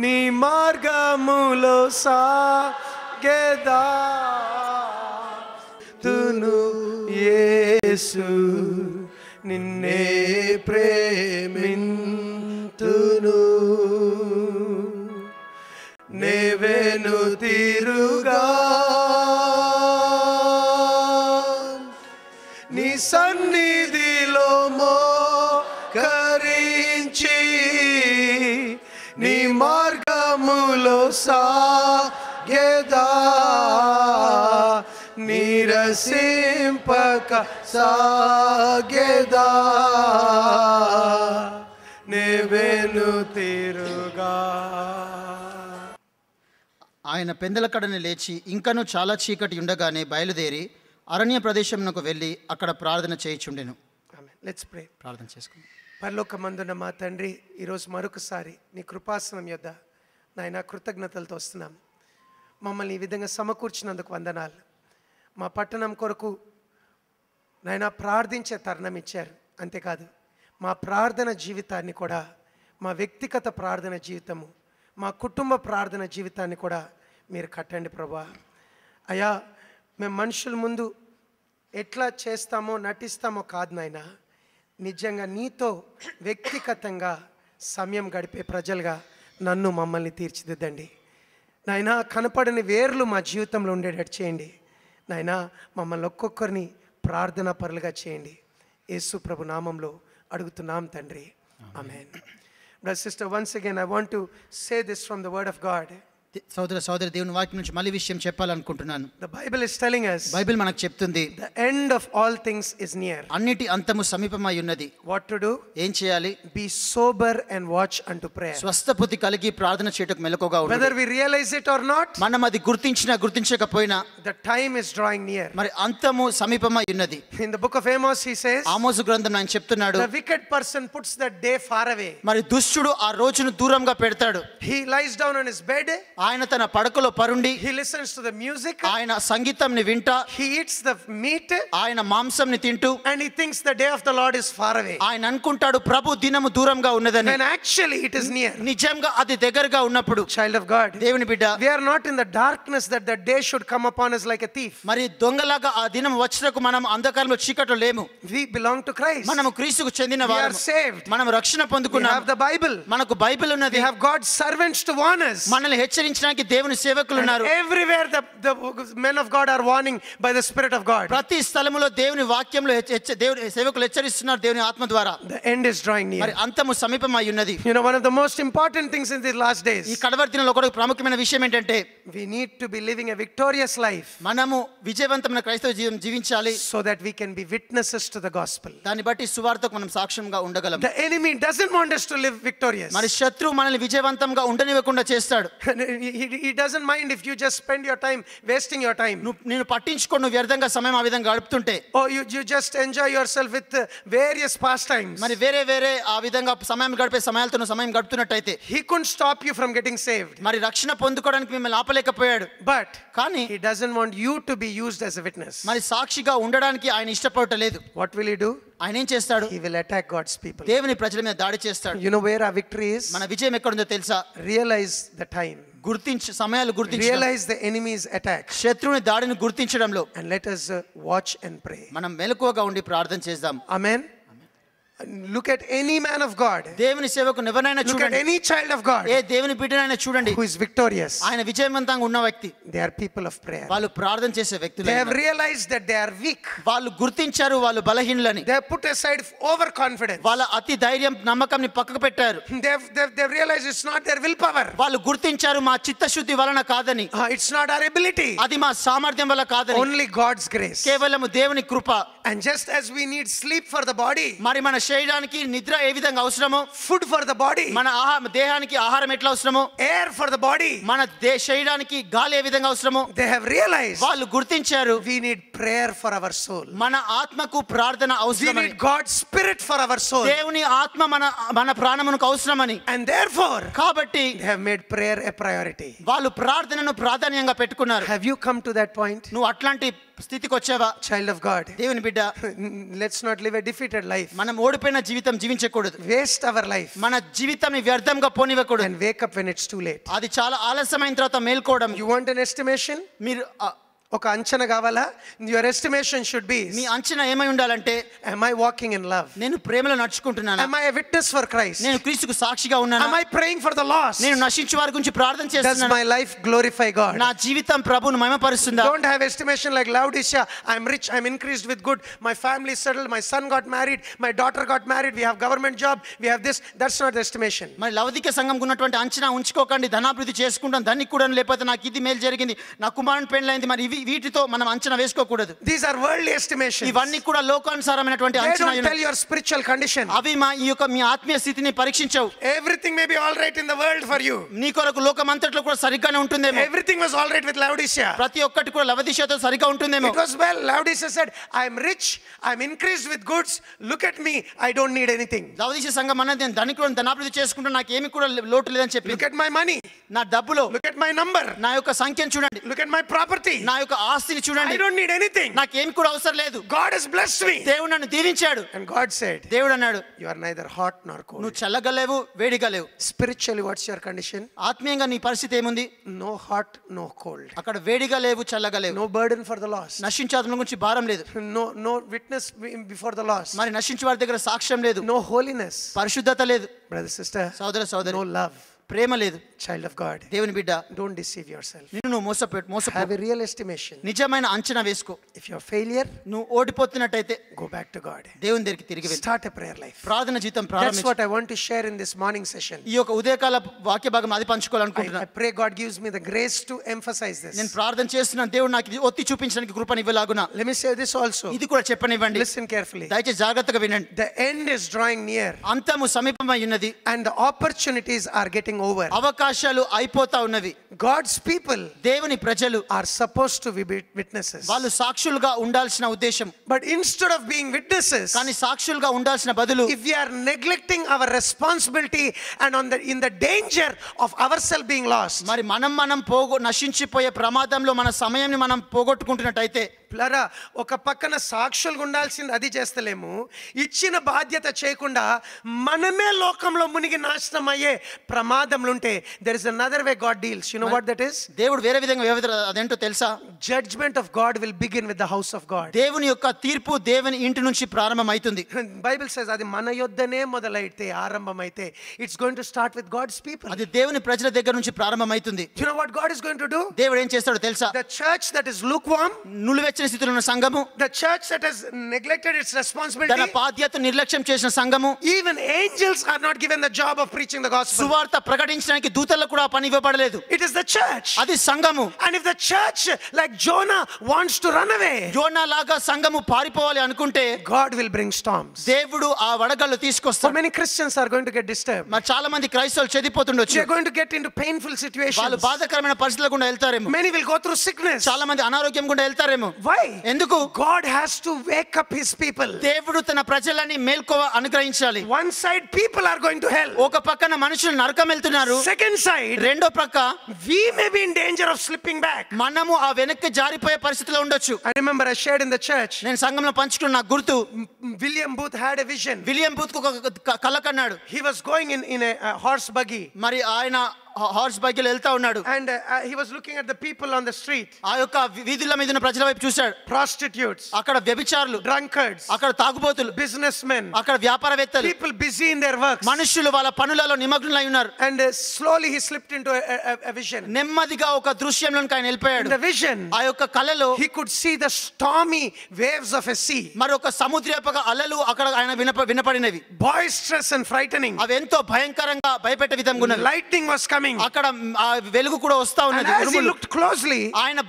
నీ మార్గములో సాగేదా తును యేసు నిన్నే ప్రేమింతును నేవెను తీరుగా నీ సన్నిధిలో మోకరించి నీ మార్గములో సాగేదా నీరసింపక సాగేదా నేవెను తీరుగా. ఆయన పెందలకడని లేచి ఇంకనూ చాలా చీకటి ఉండగానే బయలుదేరి అరణ్య ప్రదేశమునకు వెళ్ళి అక్కడ ప్రార్థన చేయుచుండెను. Let's pray. ప్రార్థన చేసుకుందాం. పరలోకమందున్న మా తండ్రి, ఈరోజు మరొకసారి నీ కృపాసనం యొద్ద నాయన కృతజ్ఞతలతో వస్తున్నాం. మమ్మల్ని ఈ విధంగా సమకూర్చినందుకు వందనాలు. మా పట్టణం కొరకు నాయన ప్రార్థించే తరుణం ఇచ్చారు. అంతేకాదు మా ప్రార్థన జీవితాన్ని కూడా, మా వ్యక్తిగత ప్రార్థన జీవితము, మా కుటుంబ ప్రార్థన జీవితాన్ని కూడా మీరు కట్టండి ప్రభా. అయ్యా, మేము మనుషుల ముందు ఎట్లా చేస్తామో నటిస్తామో కాదు నాయన, నిజంగా నీతో వ్యక్తిగతంగా సమయం గడిపే ప్రజలుగా నన్ను మమ్మల్ని తీర్చిదిద్దండి నాయన. కనపడని వేర్లు మా జీవితంలో ఉండేటట్టు చేయండి నాయన. మమ్మల్ని ఒక్కొక్కరిని ప్రార్థనా పరులుగా చేయండి. యేసు ప్రభు నామంలో అడుగుతున్నాం తండ్రి, ఆమేన్. Brother, sister, once again I want to say this from the word of God. సోదర సోదరి, దేవుని వాక్యం నుంచి మళ్ళీ విషయం చెప్పాలనుకుంటున్నాను. The Bible is telling us, Bible మనకు చెప్తుంది, the end of all things is near. అన్నిటి అంతము సమీపమై ఉన్నది. What to do? ఏం చేయాలి? Be sober and watch unto prayer. స్వస్థబుద్ధి కలిగి ప్రార్థన చేయటకు మెలకుగా ఉండాలి. Whether we realize it or not, మనం అది గుర్తించినా గుర్తించకపోయినా the time is drawing near. మరి అంతము సమీపమై ఉన్నది. In the book of Amos he says, ఆమోసు గ్రంథం ఆయన చెప్తున్నాడు, the wicked person puts that day far away. మరి దుష్టుడు ఆ రోజును దూరంగా పెడతాడు. He lies down on his bed, ఆయన తన పడకలో పరుండి he listens to the music, ఆయన సంగీతంని వింటా, he eats the meat, ఆయన మాంసంని తింటూ, and he thinks the day of the Lord is far away, ఆయన అనుకుంటాడు ప్రభు దినము దూరంగా ఉన్నదని. when actually it is near. నిజంగా అది దగ్గరగా ఉన్నప్పుడు, Child of God, దేవుని బిడ్డ, we are not in the darkness that the day should come upon us like a thief. మరి దొంగలాగా ఆ దినం వచ్చినకు మనం అంధకారంలో చీకట్లో లేము. We belong to Christ. మనము క్రీస్తుకు చెందిన We are వారము. saved. మనం రక్షణ We పొందుకున్నాము. have the Bible. మనకు బైబిల్ ఉన్నది. We have God's servants to warn us. మనల్ని హెచ్చరించడానికి దేవుని సేవకులు And ఉన్నారు. everywhere the men of God are warning by the Spirit of God. ప్రతి స్థలములో దేవుని వాక్యంలో దేవుని సేవకులు హెచ్చరిస్తున్నారు దేవుని ఆత్మ ద్వారా. The end is drawing near. మరి అంతము సమీపమై ఉన్నది. You know, one of the most important things in these last days, ఈ కడవరి దినాల్లో ఒక ప్రాముఖ్యమైన విషయం ఏంటంటే, we need to be living a victorious life మనము విజయవంతమైన క్రైస్తవ జీవితం జీవించాలి. so that we can be witnesses to the gospel. దాన్ని బట్టి సువార్తకు మనం సాక్ష్యంగా ఉండగలం. The enemy doesn't want us to live victorious. మరి శత్రువు మనల్ని విజయవంతంగా ఉండనివ్వకుండా చేస్తాడు. He doesn't mind if you just spend your time wasting your time. నేను పట్టించుకోను వ్యర్థంగా సమయం ఆ విధంగా గడుపుతుంటే. Or you just enjoy yourself with various pastimes. మరి వేరే ఆ విధంగా సమయం గడిపే సమయాలతో సమయం గడుపుతున్నట్టయితే, He couldn't stop you from getting saved. మరి రక్షణ పొందుకోవడానికి మిమ్మల్ని ఆపలేకపోయాడు. But కానీ he doesn't want you to be used as a witness. మరి సాక్షిగా ఉండడానికి ఆయన ఇష్టపడలేదు. What will he do? ఆయన ఏం చేస్తాడు? He will attack God's people. దేవుని ప్రజల మీద దాడి చేస్తాడు. You know where our victory is? మన విజయం ఎక్కడుందో తెలుసా? Realize the time. సమయాలు గుర్తించడం, Realize the enemy's attack, శత్రువుని దాడిని గుర్తించడంలో. and let us watch and pray. మనం మెలకువగా ఉండి ప్రార్థన చేద్దాం. Amen. Look at any man of God. దేవుని సేవకుని ఎవరైనా Look at చూడండి, any child of God ఏ దేవుని బిడ్డనైనా చూడండి, who is victorious. ఆయన విజయవంతంగా ఉన్న వ్యక్తి. They are people of prayer. వాళ్ళు ప్రార్థన చేసే వ్యక్తులు. They have realized that they are weak. వాళ్ళు గుర్తించారు వాళ్ళు బలహీనులని. They have put aside overconfidence. వాళ్ళ అతి ధైర్యం నమ్మకంని పక్కకు పెట్టారు. They've realized it's not their willpower. వాళ్ళు గుర్తించారు మా చిత్తశుద్ధి వలన కాదని, It's not our ability. అది మా సామర్థ్యం వల్ల కాదని, Only God's grace. కేవలం దేవుని కృప. And just as we need sleep for the body, మరి మన శరీరానికి నిద్ర ఏ విధంగా అవసరమో, food for the body, మన దేహానికి ఆహారం ఎట్లా అవసరమో, air for the body, మన శరీరానికి గాలి ఏ విధంగా అవసరమో, they have realized వాళ్ళు గుర్తించారు we need prayer for our soul. మన ఆత్మకు ప్రార్థన We అవసరమని, need God's spirit for our soul. దేవుని ఆత్మ మన ప్రాణమునకు అవసరమని. And therefore కాబట్టి they have made prayer a priority. వాళ్ళు ప్రార్థనను ప్రాధాన్యంగా పెట్టుకున్నారు. Have you come to that point? నువ్వు అట్లాంటి స్థితికి వచ్చావా? Child of God, దేవుని బిడ్డ, let's not live a defeated life. మనం ఓడిపోయిన జీవితం జీవించకూడదు. Waste our life మన జీవితాన్ని వ్యర్థంగా పోనివ్వకూడదు. and wake up when it's too late. అది చాలా ఆలస్యమైన తర్వాత మేల్కోవడం. You want an estimation? మీరు ఒక అంచనా కావాలా? Your estimation should be, మీ అంచనా ఏమై ఉండాలంటే, am I walking in love? నేను ప్రేమలో నడుచుకుంటున్నానా? Am I a witness for Christ? నేను క్రీస్తుకు సాక్షిగా ఉన్నానా? Am I praying for the lost? నేను నశించే వారి గురించి ప్రార్థన Does చేస్తున్నానా? my life glorify God? నా జీవితం ప్రభువును మహిమపరుస్తుందా? Don't have estimation like Laodicea. I'm rich, I'm increased with good, my family is settled, my son got married, my daughter got married, we have government job, we have this. That's not the estimation. మరి లౌదిక సంఘంకు ఉన్నటువంటి అంచనా ఉంచుకోకండి. ధనాభివృద్ధి చేసుకుంటాం, ధనికి కూడా లేకపోతే నాకు ఇది మేలు జరిగింది, నా కుమారుని పెళ్ళైంది, మరి వీటితో మనం అంచనా వేసుకోకూడదు. These are worldly estimations. ఇవన్నీ కూడా లోకానుసారమైనటువంటి They అంచనా. don't tell your spiritual condition. అవి మీ ఆత్మీయ స్థితిని పరీక్షించవు. Everything may be all right in the world for you. నీ కొరకు లోకమంతట్లో కూడా సరిగ్గానే ఉంటుందేమో. Everything was all right with Laodicea. ప్రతి ఒక్కటి కూడా లవదీషతో సరిగ్గా ఉంటుందేమో. It was well. Laodicea said, I'm rich, I'm increased with goods, look at me, I don't need anything. లవదీష సంఘం అన్నది, నేను ధనికులను ధనాభివృద్ధి చేసుకుంటా, నాకు ఏమి కూడా లోటు లేదని చెప్పి. Look at my money, నా డబ్బులో, look at my number, నా యొక్క సంఖ్యను చూడండి, look at my property, నా యొక్క ఆస్తిని చూడండి, I don't need anything. నాకేమి కూడా అవసరం లేదు. God has blessed me. దేవుడు నన్ను దీవించాడు. And God said, దేవుడు అన్నాడు, you are neither hot nor cold. నువ్వు చల్లగలేవు, వేడిగలేవు. Spiritually, what's your condition? ఆత్మీయంగా నీ పరిస్థితి ఏముంది? No hot, no cold. అక్కడ వేడిగా లేవు, చల్లగా లేవు. No burden for the lost. నశించాత్మ గురించి భారం లేదు. No witness before the lost. మరి నశించే వారి దగ్గర సాక్ష్యం లేదు. No holiness. పరిశుద్ధత లేదు. Brother, sister, సోదర సోదరి, no love. ప్రేమ లేదు. Child of God, దేవుని బిడ్డ, don't deceive yourself. నిన్ను నువ్వు మోసపో. Have a real estimation. నిజమైన అంచనా వేసుకో. If you're failure, నువ్వు ఓడిపోతున్నట్టయితే go back to God. దేవుని దగ్గరికి తిరిగి వెళ్ళు. Start a prayer life. ప్రార్థన జీవితం That's ప్రారంభించు. what I want to share in this morning session. ఈ యొక్క ఉదయకాల వాక్య భాగం అది I పంచుకోవాలనుకుంటున్నాను. pray God gives me the grace to emphasize this. నేను ప్రార్థన చేస్తున్నాను, దేవుడు నాకు ఇది ఒత్తి చూపించడానికి కృపనివ్వలాగునా. Let me say this also. ఇది కూడా చెప్పనివ్వండి. Listen carefully. దయచేసి జాగ్రత్తగా వినండి. The end is drawing near అంతము సమీపమై ఉన్నది, and the opportunities are getting over. అవకాశాలు అయిపోతా ఉన్నవి. God's people దేవుని ప్రజలు are supposed to be witnesses. వాళ్ళు సాక్షులుగా ఉండాల్సిన ఉద్దేశం. But instead of being witnesses, కానీ సాక్షులుగా ఉండాల్సిన బదులు if we are neglecting our responsibility and in the danger of ourselves being lost, మరి మనం నశించిపోయే ప్రమాదంలో మన సమయాన్ని మనం పోగొట్టుకుంటున్నట్టయితే, ప్లరా ఒక పక్కన సాక్షులుగా ఉండాల్సింది అది చేస్తలేము, ఇచ్చిన బాధ్యత చేయకుండా మనమే లోకంలో మునిగి నాశనం అయ్యే ప్రమాదంలో ఉంటే, there is another way God deals. You know what that is? దేవుడు వేరే విధంగా అదేంటో తెలుసా? Judgment of God will begin with the house of God. దేవుని యొక్క తీర్పు దేవుని ఇంటి నుంచి ప్రారంభమవుతుంది. Bible says అది మన యొద్దనే మొదలైతే ఆరంభమైతే, it's going to start with God's people. అది దేవుని ప్రజల దగ్గర నుంచి ప్రారంభమవుతుంది. You know what God is going to do? దేవుడు ఏం చేస్తాడో తెలుసా? The church that is lukewarm, నులివెచ్చని స్థితిలో ఉన్న సంఘము, the church that has neglected its తన responsibility, బాధ్యతను నిర్లక్ష్యం చేసిన సంఘము, even angels are not given the job of preaching the gospel. సువార్త ప్రకటించడానికి దూతలకు కూడా పని ఇవ్వబడలేదు. It is the church. అది సంఘము. And if the church like Jonah wants to run away, యోనా లాగా సంఘము పారిపోవాలి అనుకుంటే, God will bring storms. దేవుడు ఆ వడగళ్ళు So తీసుకొస్తాడు. many Christians are going to get disturbed. మరి చాలా మంది క్రైస్తవులు చెదిపోతుండొచ్చు. They are going to get into painful వాళ్ళు situations. బాధాకరమైన పరిస్థితుల గుండా వెళ్తారేమో. Many will go through sickness. చాలా మంది అనారోగ్యం గుండా వెళ్తారేమో. Why? ఎందుకు? God has to wake up his people. దేవుడు తన ప్రజలని మేల్కోవ అనుగ్రహించాలి. One side people are going to hell. ఒక పక్కన మనుషులు నరకం వెళ్తున్నారు. Second side, రెండో ప్రక్క we may be in danger of slipping back. మనము ఆ వెనక్కి జారిపోయే పరిస్థితిలో ఉండొచ్చు. I remember I shared in the church, నేను సంఘంలో పంచుకున్న నాకు గుర్తు, William Booth had a vision. William booth కు ఒక కల కన్నాడు. He was going in a horse buggy, మరి ఆయన హార్స్ బైక్ వెళ్తా ఉన్నాడు. and he was looking at the people on the street. ఆ యొక్క వీధుల మీద ఉన్న ప్రజల వైపు చూశాడు. Prostitutes, అక్కడ వ్యభిచారులు, drunkards, అక్కడ తాగుబోతులు, businessmen, అక్కడ వ్యాపారవేత్తలు, people busy in their works. మనుషులు వాళ్ళ పనులలో నిమగ్నులై ఉన్నారు. And slowly he slipped into a vision. నెమ్మదిగా ఒక దృశ్యంలోకి ఆయన In వెళ్ళిపోయాడు. the vision, ఆ యొక్క కలలో he could see the stormy waves of a sea, మరొక సముద్రపక అలలు అక్కడ ఆయన వినపడినవి. boisterous and frightening. అవి ఎంతో భయంకరంగా భయపెట్టే విధంగా ఉన్నవి. Lightning was coming. అక్కడ ఆ వెలుగు కూడా వస్తా And ఉన్నది. as he ఉరుములు. looked closely, ఆయన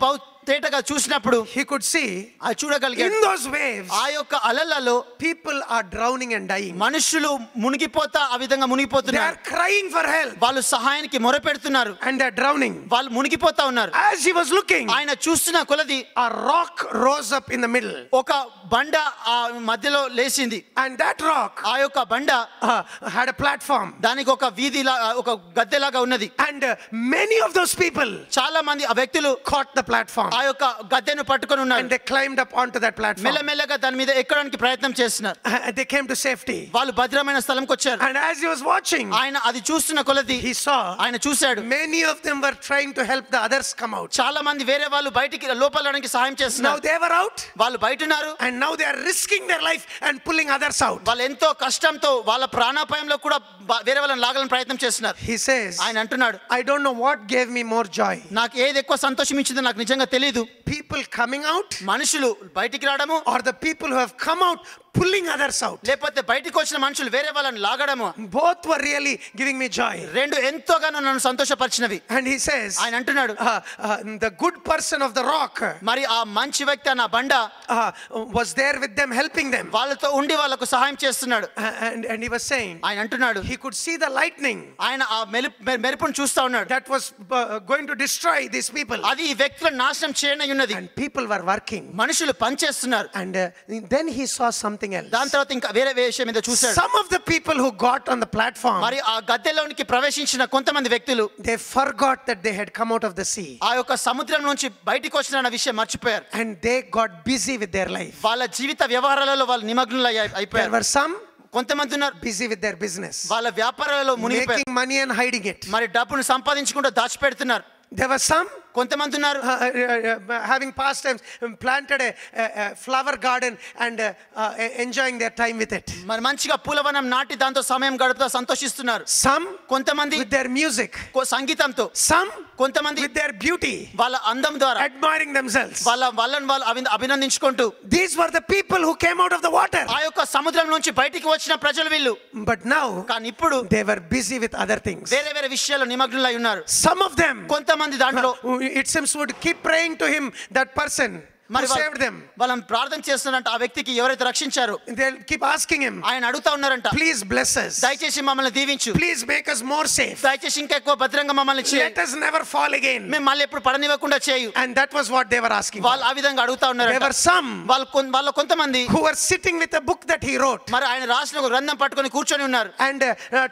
తేటగా చూసినప్పుడు he could see అది చూడగలిగాడు. in those waves ఆ యొక్క అలలలో people are drowning and dying. మనుషులు మునిగిపోతా ఆ విధంగా They మునిగిపోతున్నారు. are crying for help వాళ్ళు సహాయానికి మొరపెడుతున్నారు. and they are drowning. వాళ్ళు మునిగిపోతా ఉన్నారు. As he was looking, ఆయన చూస్తున్న కొలది a rock rose up in the middle, ఒక బండ ఆ మధ్యలో లేచింది. and that rock ఆ యొక్క బండ had a platform, దానికి ఒక వీధిలా ఒక గద్దెలాగా ఉన్నది. and many of those people చాలా మంది ఆ వ్యక్తులు caught the platform. ఆ ఆ యొక్క గద్దెను పట్టుకొని ఉన్నారు. And they climbed up onto that platform. మెల్లమెల్లగా దాని మీద ఎక్కడానికి ప్రయత్నం చేస్తున్నారు. They came to safety. వాళ్ళు భద్రమైన స్థలంకి వచ్చారు. And as he was watching, ఆయన అది చూస్తున్న కొలది he saw ఆయన చూశాడు many of them were trying to help the others come out. చాలా మంది వేరే వాళ్ళు బయటికి లోపలడానికి సహాయం Now చేస్తున్నారు. they were out, వాళ్ళు బయట ఉన్నారు. and now they are risking their life and pulling others out. వాళ్ళు ఎంతో కష్టంతో వాళ్ళ ప్రాణాపాయంలో కూడా వేరే వాళ్ళని లాగాలని ప్రయత్నం చేస్తున్నారు. He says, ఆయన అంటున్నాడు, I don't know what gave me more joy. నాకు ఏది ఎక్కువ సంతోషం ఇచ్చిందో నాకు నిజంగా తెలియదు. People coming out మనుషులు బయటికి రావడము or the people who have come out pulling others out. లేకపోతే బయటికి వచ్చిన మనుషులు వేరే వాళ్ళని లాగడము. Both were really giving me joy. రెండు ఎంతోగానో నన్ను సంతోషపరిచినవి. And he says, ఆయన అంటున్నాడు, the good person of the rock మరి ఆ మంచి వ్యక్తి నా బండ was there with them, helping them. వాళ్ళతో ఉండి వాళ్ళకు సహాయం చేస్తున్నాడు. And he was saying, ఆయన అంటున్నాడు, he could see the lightning ఆయన ఆ మెరుపును చూస్తా ఉన్నాడు. that was going to destroy these people. అది ఈ వ్యక్తులను నాశనం చేయనయున్నది. And people were working. మనుషులు పనిచేస్తున్నారు. And then he saw something else. దాని తర్వాత ఇంకా వేరే విషయం మీద చూశాడు. Some of the people who got on the platform, మరి ఆ గద్దెలోనికి ప్రవేశించిన కొంతమంది వ్యక్తులు they forgot that they had come out of the sea. ఆ యొక్క సముద్రం నుంచి బయటికి వచ్చిన విషయం మర్చిపోయారు. And they got busy with their life. వాళ్ళ జీవిత వ్యవహారాలలో వాళ్ళు నిమగ్నులు There అయిపోయారు. were some కొంతమంది ఉన్నారు busy with their business, వాళ్ళ వ్యాపారాలలో మునిగిపోయారు. making money and hiding it. మరి డబ్బును సంపాదించుకుంటూ దాచిపెడుతున్నారు. There were some కొంతమంది ఉన్నారు having pastimes, planted a flower garden and enjoying their time with it. మరి మంచిగా పూలవనం నాటి దాంతో సమయం గడుపుతూ సంతోషిస్తున్నారు. Some కొంతమంది with their music, సంగీతంతో, some కొంతమంది with their beauty, వాళ్ళ అందం ద్వారా admiring themselves. వాళ్ళని వాళ్ళు అభినందించుకుంటూ. These were the people who came out of the water. ఆ యొక్క సముద్రం నుంచి బయటికి వచ్చిన ప్రజలు వీళ్ళు. But now కానీ ఇప్పుడు they were busy with other things. వేరే వేరే విషయాల్లో నిమగ్నులై ఉన్నారు. Some of them, కొంతమంది దాంట్లో it seems, would keep praying to him, that person who saved them. వాళ్ళని ప్రార్థన చేస్తున్నారంట. ఆ వ్యక్తికి ఎవరైతే రక్షించారో They'll keep asking him, ఆయన అడుగుతా ఉన్నారంట, please bless us, దయచేసి మమ్మల్ని దీవించు, please make us more safe, దయచేసి ఇంకా ఎక్కువ భద్రంగా మమ్మల్ని చేయి, let us never fall again. మేము మళ్ళీ ఎప్పుడు పడనివ్వకుండా చేయు. And that was what they were asking. వాళ్ళు ఆ విధంగా అడుగుతా There ఉన్నారంట. were some వాళ్ళ కొంతమంది who were sitting with a book that he wrote మరి ఆయన రాసిన ఒక గ్రంథం పట్టుకొని కూర్చొని ఉన్నారు. and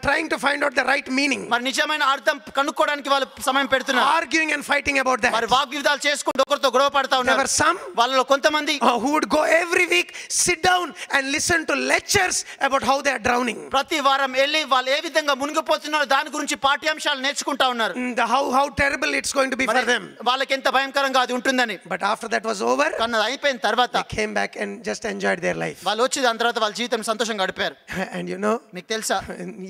trying to find out the right meaning, మరి నిజమైన అర్థం కనుక్కోవడానికి వాళ్ళు సమయం పెడుతున్నారు. arguing and fighting about that. మరి వాగ్వివాదాలు చేసుకుంటూ ఒకరితో గొడవ పడతా There ఉన్నారు. were some వాళ్ళలో కొంతమంది who would go every week, sit down and listen to lectures about how they are drowning. ప్రతి వారం వెళ్ళి వాళ్ళు ఏ విధంగా మునిగిపోతున్నారో దాని గురించి పాఠ్యాంశాలు నేర్చుకుంటా ఉన్నారు. How terrible it's going to be for them. వాళ్ళకి ఎంత భయంకరంగా అది ఉంటుందని. But after that was over, కానీ అది అయిపోయిన తర్వాత they came back and just enjoyed their life. వాళ్ళు వచ్చి దాని తర్వాత వాళ్ళ జీవితం సంతోషంగా గడిపారు. And you know, మీకు తెలుసా,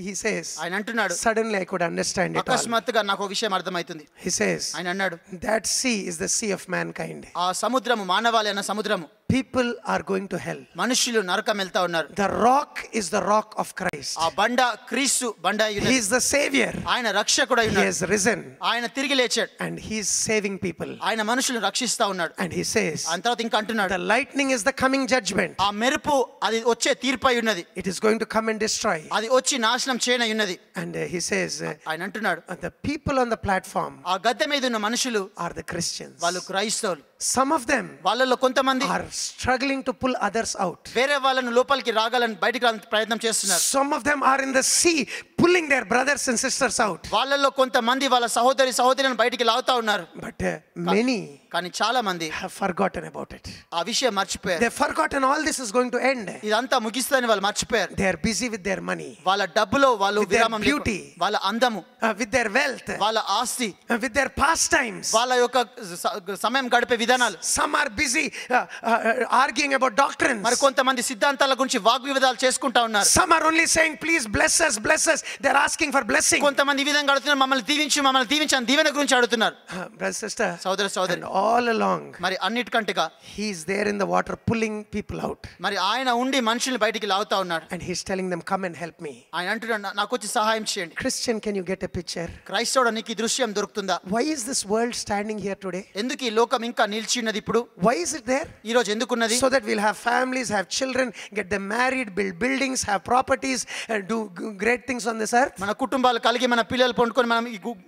he says, ఆయన అంటున్నాడు, suddenly I could understand it all. అకస్మాత్తుగా నాకు ఒక విషయం అర్థమవుతుంది. He says, ఆయన అన్నాడు, that sea is the sea of mankind. ఆ సముద్రము మానవాళి అన్న సముద్రము. People are going to hell. మనుషులు నరకం వెళ్తా ఉన్నారు. The rock is the rock of Christ. ఆ బండ క్రీస్తు బండ అయి ఉన్నది. He is the savior. ఆయన రక్షకుడై He ఉన్నాడు. has risen ఆయన తిరిగి లేచాడు. and he is saving people. ఆయన మనుషులను రక్షిస్తా ఉన్నాడు. And he says, ఆ తర్వాత ఇంకా అంటున్నాడు, the lightning is the coming judgment. ఆ మెరుపు అది వచ్చే తీర్పై ఉన్నది. It is going to come and destroy. అది వచ్చి నాశనం చేయనై ఉన్నది. And he says, ఆయన అంటున్నాడు, the people on the platform ఆ గద్దె మీద ఉన్న మనుషులు are the Christians. వాళ్ళు క్రైస్తవులు. Some of them వాళ్ళలో కొంతమంది are struggling to pull others out. వేరే వాళ్ళను లోపలికి రాగాలని బయటికి రావాలని ప్రయత్నం చేస్తున్నారు. Some of them are in the sea pulling their brothers and sisters out. వాళ్ళలో కొంతమంది వాళ్ళ సహోదరులను బయటికి లాగుతా ఉన్నారు. But many కానీ చాలా మంది have forgotten about it. ఆ విషయం మర్చిపోయారు. They've forgotten all this is going to end. ఇదంతా ముగిస్తుందని వాళ్ళు మర్చిపోయారు. They are busy with their money, వాళ్ళ డబ్బులో వాళ్ళు With their విరామం beauty. లేకుండా, వాళ్ళ అందము, with their wealth, వాళ్ళ ఆస్తి, with their pastimes. వాళ్ళ యొక్క సమయం గడిపే విధానాలు. Some are busy arguing about doctrines. మరి కొంతమంది సిద్ధాంతాల గురించి వాగ్వివాదాలు చేసుకుంటా ఉన్నారు. Some are only saying, please bless us, bless us. They're asking for blessing. కొంతమంది ఈ విధంగా అడుగుతున్నారు, మమ్మల్ని దీవించు అని దీవెన గురించి అడుగుతున్నారు. Brother, sister, సోదరి and all along మరి అన్నిటికంటేగా he's there in the water pulling people out. మరి ఆయన ఉండి మనుషుల్ని బయటికి లాగుతా ఉన్నాడు. And he's telling them, come and help me. ఆయన అంటున్నాడు, నాకు వచ్చి సహాయం చేయండి. Christian, can you get a picture? క్రైస్తవుడు నీకు ఈ దృశ్యం దొరుకుతుందా? Why is this world standing here today? ఎందుకు ఈ లోకం ఇంకా నిలిచి ఉన్నది ఇప్పుడు? Why is it there? ఈ రోజు ఎందుకున్నది? So that we'll have families, have children, get them married, build buildings, have properties, and do great things on on this earth? మన కుటుంబాలు కలిగి మన పిల్లలు పండుకొని మనం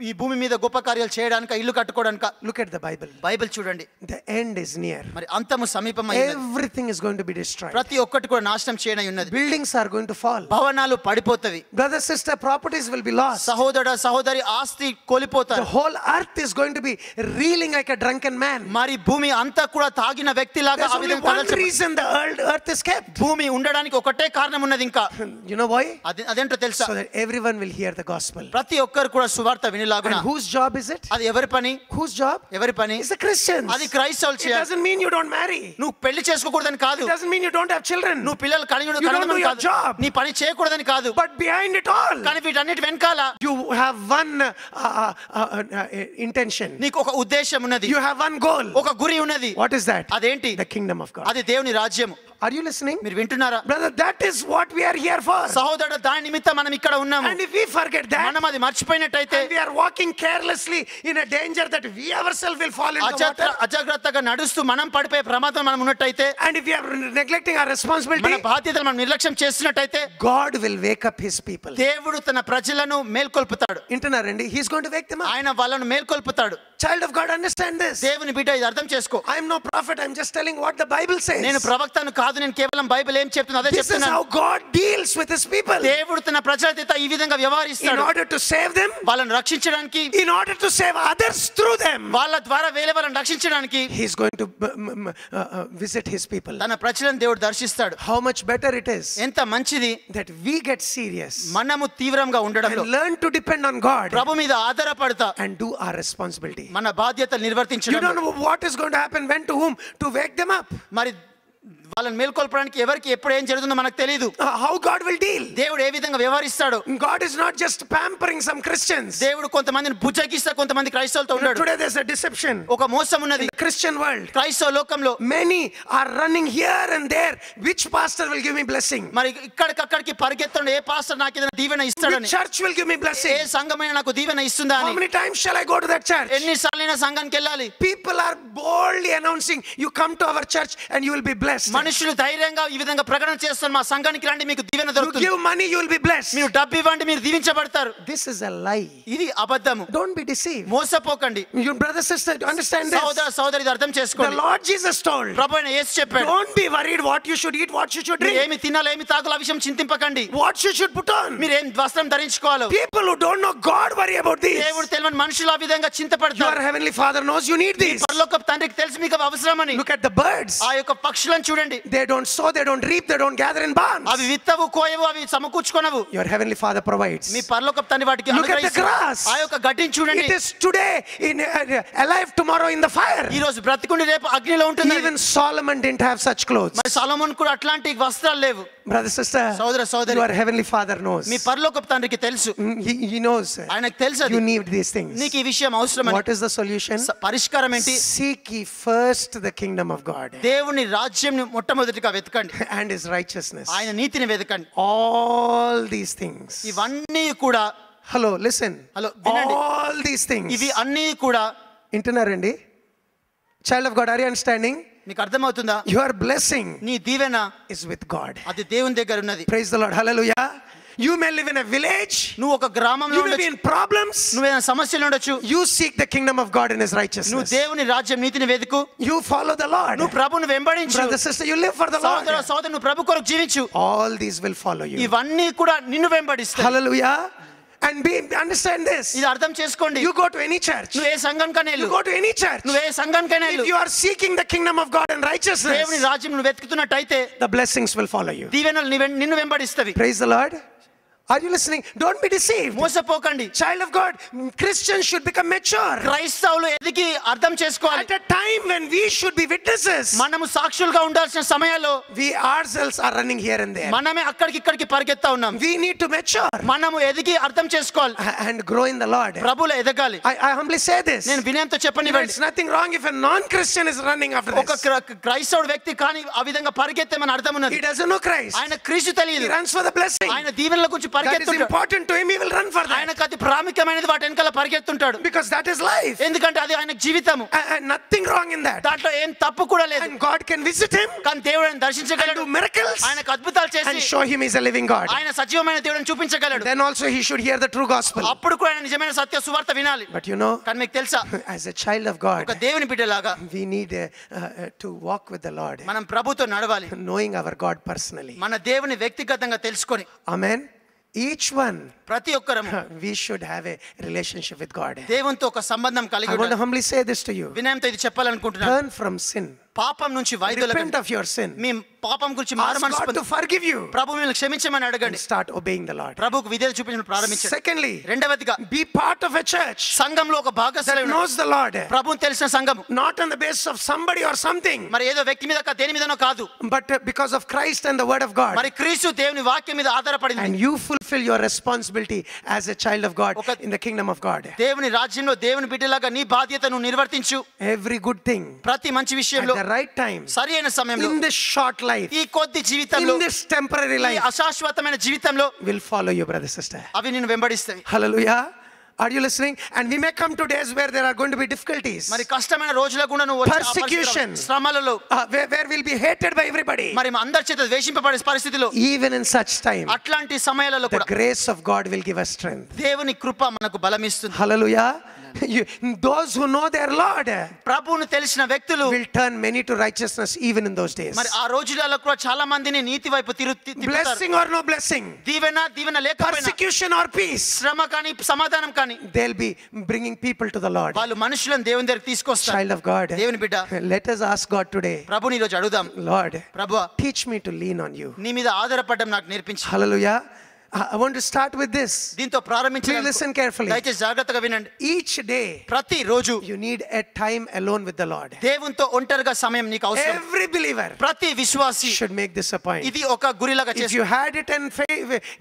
ఈ భూమి మీద గొప్ప కార్యాలు చేయడానికి ఇల్లు కట్టుకోవడానికి. Look at the Bible. Bible చూడండి. The end is near. మరి అంతము సమీపమైనది. Everything is going to be destroyed. ప్రతి ఒక్కటి కూడా నాశనం చేయనై ఉన్నది. Buildings are going to fall. భవనాలు పడిపోతవి. Brother, sister, properties will be lost. సహోదరుడు సహోదరి ఆస్తి కోల్పోతారు. The whole earth is going to be reeling like a drunken man. మరి భూమి అంతా కూడా తాగిన వ్యక్తిలాగా There's ఆ only విధంగా one reason the earth is kept. భూమి ఉండడానికి ఒకటే కారణం ఉన్నది ఇంకా. You know why? అదేంటో తెలుసా? So that everyone will hear the gospel. ప్రతి ఒక్కరు కూడా సువార్త వినలాగున. And whose job is it? అది ఎవరి పని? Whose job? ఎవరి పని? It's the Christians. అది క్రైస్తవులు It చేయాలి. doesn't mean you don't marry. నువ్వు పెళ్లి చేసుకోకూడదని కాదు. It doesn't mean you don't have children. నువ్వు పిల్లలు You don't do your job. నీ పని చేయకూడదని కాదు. But behind it all, కానీ వీటన్నిటి వెనకాల you have one intention. నీకు ఒక ఉద్దేశం ఉన్నది. You have one goal. ఒక గురి ఉన్నది. What is that? అదేంటి? The kingdom of God. అది దేవుని రాజ్యం. Are you listening? మీరు వింటున్నారా? Brother, that is what we are here for. సహోదరుడు దాని నిమిత్తం మనం ఇక్కడ ఉన్నాము. And if we forget that, మనం అది మర్చిపోయినట్టయితే, and we are walking carelessly in a danger that we ourselves will fall into the water, అజాగ్రత్తగా నడుస్తూ మనం పడిపోయే ప్రమాదం మనం ఉన్నట్టయితే, and if we are neglecting our responsibility, మన బాధ్యతలు మనం నిర్లక్ష్యం చేస్తున్నట్టయితే, God will wake up his people. దేవుడు తన ప్రజలను మేల్కొల్పుతాడు. ఇంటున్నారండి? He's going to wake them up. ఆయన వాళ్ళను మేల్కొల్పుతాడు. Child of God, understand this. దేవుని బిడ్డ ఇది అర్థం చేసుకో. I am no prophet. I am just telling what the Bible says. నేను ప్రవక్తను కాదు, నేను కేవలం బైబిల్ ఏం చెప్తుందో అదే This is చెప్తున్నాను. how God deals with his people. దేవుడు తన ప్రజలతో ఈ విధంగా In వ్యవహరిస్తాడు. order to save them, వాళ్ళని రక్షించడానికి, in order to save others through them, వాళ్ళ ద్వారా వేరే వాళ్ళని రక్షించడానికి he's going to visit his people. తన ప్రజలను దేవుడు దర్శిస్తాడు. How much better it is ఎంత మంచిది that we get serious మనము తీవ్రంగా ఉండడంలో, and learn to depend on God ప్రభు మీద ఆధారపడతా and do our responsibility. మన బాధ్యతలు You నిర్వర్తించడం. don't know what is going to happen, when, to whom, to wake them up. మరి వాళ్ళని మేల్కొల్పడానికి ఎవరికి ఎప్పుడు ఏం జరుగుతుందో మనకు తెలియదు. How God will deal. దేవుడు ఏ విధంగా వ్యవహరిస్తాడు. God is not just pampering some Christians. దేవుడు కొంతమందిని బుజ్జగిస్తా, కొంతమంది క్రైస్తవులతో ఉన్నాడు. Today there's a deception. ఒక మోసం ఉన్నది In the Christian world. క్రైస్తవ లోకంలో. Many are running here and there. Which pastor will give me blessing? మరి ఇక్కడికక్కడికి పరిగెత్తండి, ఏ పాస్టర్ నాకు ఏదైనా దీవెన Which ఇస్తాడని, church will give me blessing? ఏ సంఘమైనా నాకు దీవెన ఇస్తుందా How అని. many times shall I go to that church? ఎన్నిసార్లైనా సంఘానికి వెళ్ళాలి. People are boldly announcing, you come to our church and you will be blessed. మనుషులు ధైర్యంగా ఈ విధంగా ప్రకటన చేస్తారు, మా సంఘానికి రండి మీకు దీవెన You దొరుకుతుంది. give money, you will be blessed. మీరు డబ్బు ఇవ్వండి మీరు దీవించబడతారు. This is a lie. ఇది అబద్ధము. Don't be deceived. మోసపోకండి. You brother, sister, understand this. సోదర సోదరి ఇది అర్థం The చేసుకోండి. Lord Jesus told, ప్రభువైన యేసు చెప్పాడు, don't be worried what you should eat, what you should మీరు drink, ఏమి తినాలో ఏమి తాగాలో ఆ విషయం చింతింపకండి. what you should put on. మీరు ఏం వస్త్రం ధరించుకోవాలో. People who don't know God worry about this. దేవుడు తెలియని మనుషులు ఆ విధంగా చింతపడతారు. Your heavenly Father knows you need this. పరలోకపు తండ్రికి తెలుసు మీకు అవి అవసరమని. Look at the birds. ఆ యొక్క పక్షులను చూడండి. They don't sow, they don't reap, they don't gather in barns. అవి విత్తవు కోయవు, అవి సమకూర్చుకొనవు. Your heavenly Father provides. మీ పరలోకపు తండ్రి వాటికి Look at the అనుగ్రహిస్తాడు. grass. ఆ యొక్క గడ్డిని చూడండి. It is today in alive, tomorrow in the fire. ఈ రోజు బ్రతికుండి రేపు అగ్నిలో ఉంటుంది. Even Solomon didn't have such clothes. మరి సొలొమోను కూడా అట్లాంటి వస్త్రాలు లేవు. Brother, sister, సోదర సోదరి, your heavenly Father knows. మీ పరలోకపు తండ్రికి తెలుసు. He knows. ఆయనకు తెలుసు అది. You need these things. నీకు ఈ విషయం అవసరమని. What is the solution? పరిష్కారం ఏంటి? Seek ye first the kingdom of God దేవుని రాజ్యంని మొట్టమొదటిగా వెతకండి. and his righteousness. ఆయన నీతిని వెతకండి. All these things. ఇవన్నీ కూడా, Hello, listen. హలో వినండి, All these things. ఇవి అన్నీ కూడా వింటున్నారండి? Child of God, are you understanding? మీకు అర్థమవుతుందా? Your blessing నీ దీవెన is with God. అది దేవుని దగ్గర ఉన్నది. Praise the Lord. Hallelujah. You may live in a village. నువ్వు ఒక గ్రామంలో You may be ఉండొచ్చు, in problems. నువ్వేమైనా సమస్యలు ఉండొచ్చు. You seek the kingdom of God and his నువ్వు righteousness. దేవుని రాజ్యం నీతిని వెతుకు. You follow the Lord. నువ్వు ప్రభువును వెంబడించు. Brother, sister, you live for the సోదర Lord. సోదరు, నువ్వు ప్రభు కొరకు జీవించు. All these will follow you. ఇవన్నీ కూడా నిన్ను వెంబడిస్తాయి. Hallelujah. And understand this. ఇది అర్థం చేసుకోండి. You go to any church. నువ్వు ఏ సంఘానికైనా వెళ్ళు. You go to any church. నువ్వు ఏ సంఘానికైనా వెళ్ళు. If you are seeking the kingdom of God and righteousness, దేవుని రాజ్యం నువ్వు వెతుకుతున్నట్టయితే the blessings will follow you. దీవెనలు నిన్ను వెంబడిస్తవి. Praise the Lord. Are you listening? Don't be deceived. మోసపోకండి. Child of God, Christians should become mature. క్రైస్తవులు ఎదిగి అర్థం చేసుకోవాలి. At a time when we should be witnesses, మనము సాక్షులుగా ఉండాల్సిన సమయాల్లో we ourselves are running here and there. మనమే అక్కడికి ఇక్కడికి పరిగెత్తా ఉన్నాం. We need to mature మనము ఎదిగి అర్థం చేసుకోవాలి. and grow in the Lord. ప్రభువులో ఎదగాలి. I humbly say this. నేను వినయంతో You know, చెప్పనివ్వండి. it's nothing wrong if a non-Christian is running after ఒక this. క్రైస్తవుడు వ్యక్తి కానీ ఆ విధంగా పరిగెత్తేమని అర్థం ఉన్నది. He doesn't know Christ. ఆయన క్రీస్తు He తెలియదు. runs for the blessing. ఆయన దీవెనల గురించి పరిగెత్తుంటాడు. important to him, he will run for that. ఆయనకు అది ప్రాముఖ్యమైనది, వాటి వెనకాల పరిగెత్తుంటాడు. Because that is life. ఎందుకంటే అది ఆయన జీవితము. And nothing wrong in that. దాంట్లో ఏం తప్పు కూడా లేదు. And God can visit him కానీ దేవుడు ఆయన and దర్శించగలడు, do miracles ఆయనకు అద్భుతాలు and చేసి show him he's a living God. ఆయన సజీవమైన దేవుడిని చూపించగలడు. Then also he should hear the true gospel. అప్పుడు కూడా ఆయన నిజమైన సత్య సువార్త వినాలి. But you know, కానీ మీకు తెలుసా, as a child of God, ఒక దేవుని బిడ్డలాగా we need to walk with the Lord, మనం ప్రభుతో నడవాలి, knowing our God personally. మన దేవుని వ్యక్తిగతంగా తెలుసుకొని. Amen. Each one, ప్రతి ఒక్కరము we should have a relationship with God. దేవునితో ఒక సంబంధం కలిగి I want to ఉండాలి. humbly say this to you. వినయంతో ఇది చెప్పాలనుకుంటున్నాను. Turn from sin. పాపం నుంచి Repent వైదొలగండి. of your sin. మీ పాపం గురించి Ask మారు మనసు God to పొంది forgive you ప్రభు మిమ్మల్ని క్షమించమని and అడగండి. start obeying the Lord. ప్రభువుకు విధేయత చూపించడం ప్రారంభించండి. Secondly, రెండవదిగా be part of a church సంఘంలో ఒక భాగస్వామి that knows the Lord, ప్రభువుని తెలిసిన సంఘము. not on the basis of somebody or something, మరి ఏదో వ్యక్తి మీద దేని మీదనో కాదు, but because of Christ and the word of God. మరి క్రీస్తు దేవుని వాక్యం మీద ఆధారపడింది. And you fulfill your responsibility as a child of God ఒక- in the kingdom of God. దేవుని రాజ్యంలో దేవుని బిడ్డలాగా నీ బాధ్యతను నిర్వర్తించు. Every good thing ప్రతి మంచి at విషయంలో the right time, సరి అయిన సమయంలో, in this short life, ఈ కొద్ది జీవితంలో, in this temporary ఈ life, అశాశ్వతమైన జీవితంలో will follow you, brother, sister. అవి నిన్ను వెంబడిస్తాయి. Hallelujah. Are you listening? And we may come to days where there are going to be difficulties, మరి కష్టమైన రోజుల గుండా నువ్వు వచ్చే ఆ Persecution. పరిస్థితుల్లో, శ్రమలలో, where we'll be hated by everybody. మరి అందరి చేత ద్వేషింపబడే పరిస్థితిలో, Even in such time, అట్లాంటి సమయాలలో the కూడా grace of God will give us strength. దేవుని కృప మనకు బలమిస్తుంది. Hallelujah. Those who know their Lord ప్రభువును తెలిసిన వ్యక్తులు will turn many to righteousness even in those days. మరి ఆ రోజులలో కూడా చాలా మందిని నీతి వైపు తిప్పుతారు. Blessing or no blessing, దీవెన లేకపోయినా, persecution or peace, శ్రమ కానీ సమాధానం కానీ, they'll be bringing people to the Lord. వాళ్ళు మనుషులను దేవుని దగ్గరికి తీసుకొస్తారు. Child of God, దేవుని బిడ్డ, let us ask God today, ప్రభుని ఈరోజు అడుగుదాం. Lord, ప్రభువా, teach me to lean on you. నీ మీద ఆధారపడడం నాకు నేర్పించు. Hallelujah. I want to start with this. దీంతో ప్రారంభించే Please listen carefully. దయచేసి జాగ్రత్తగా వినండి. Each day, ప్రతి రోజు you need a time alone with the Lord. దేవునితో ఒంటరిగా సమయం నీకు అవసరం. Every believer ప్రతి విశ్వాసి should make this a point. ఇది ఒక గురిలాగా If చేసి, you had it and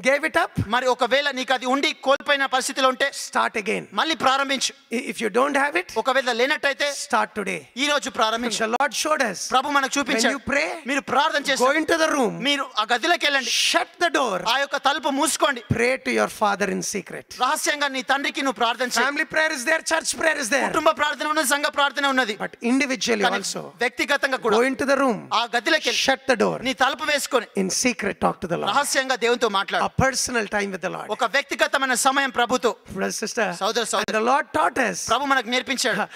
gave it up, మరి ఒకవేళ నీకు అది ఉండి కోల్పోయిన పరిస్థితిలో ఉంటే start again. మళ్ళీ ప్రారంభించు. If you don't have it, ఒకవేళ లేనట్టయితే start today. ఈ రోజు ప్రారంభించు. The Lord showed us. ప్రభు మనకు When చూపించాడు. you pray, మీరు ప్రార్థన go చేస్తారు, into the room, మీరు ఆ గదిలోకి వెళ్ళండి, shut the door, ఆ యొక్క తలుపు మూసుకోండి, pray to your Father in secret. రహస్యంగా నీ తండ్రికి నువ్వు ప్రార్థన చేయి. Family prayer is there, church prayer is there, కుటుంబ ప్రార్థన ఉన్నది, సంఘ ప్రార్థన ఉన్నది. but individually కానీ also. వ్యక్తిగతంగా కూడా Go into the room, ఆ గదిలోకి వెళ్ళి shut the door, నీ తలుపు వేసుకొని in secret talk to the Lord. రహస్యంగా దేవునితో A మాట్లాడు. personal time with the Lord. ఒక వ్యక్తిగతమైన సమయం ప్రభుతో. Brother, sister, సోదర and సోదరి, the Lord taught us ప్రభు మనకు నేర్పించాడు